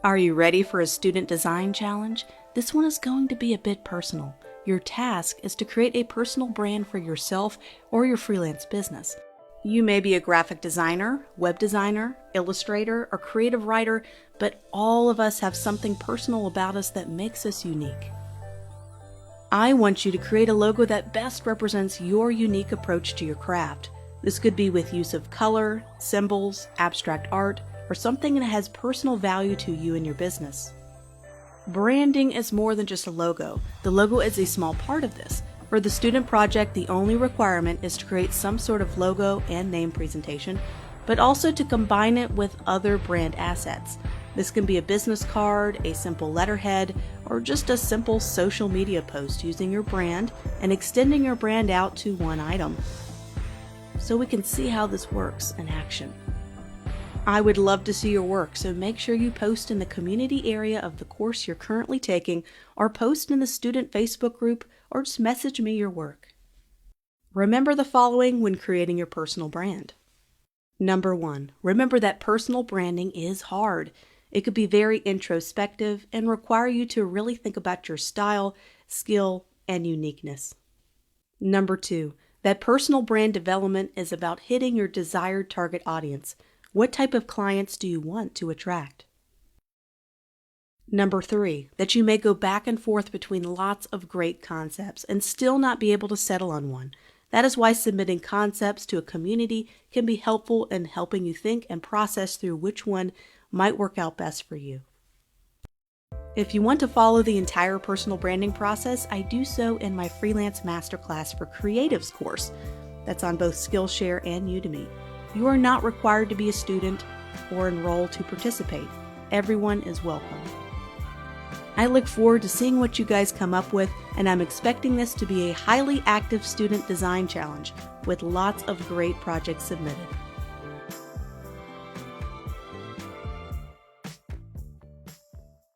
Are you ready for a student design challenge? This one is going to be a bit personal. Your task is to create a personal brand for yourself or your freelance business. You may be a graphic designer, web designer, illustrator, or creative writer, but all of us have something personal about us that makes us unique. I want you to create a logo that best represents your unique approach to your craft. This could be with use of color, symbols, abstract art, or something that has personal value to you and your business. Branding is more than just a logo. The logo is a small part of this. For the student project, the only requirement is to create some sort of logo and name presentation, but also to combine it with other brand assets. This can be a business card, a simple letterhead, or just a simple social media post using your brand and extending your brand out to one item. So we can see how this works in action. I would love to see your work, so make sure you post in the community area of the course you're currently taking, or post in the student Facebook group, or just message me your work. Remember the following when creating your personal brand. Number 1, remember that personal branding is hard. It could be very introspective and require you to really think about your style, skill, and uniqueness. Number 2, that personal brand development is about hitting your desired target audience. What type of clients do you want to attract? Number 3, that you may go back and forth between lots of great concepts and still not be able to settle on one. That is why submitting concepts to a community can be helpful in helping you think and process through which one might work out best for you. If you want to follow the entire personal branding process, I do so in my Freelance Masterclass for Creatives course. That's on both Skillshare and Udemy. You are not required to be a student or enroll to participate. Everyone is welcome. I look forward to seeing what you guys come up with, and I'm expecting this to be a highly active student design challenge with lots of great projects submitted.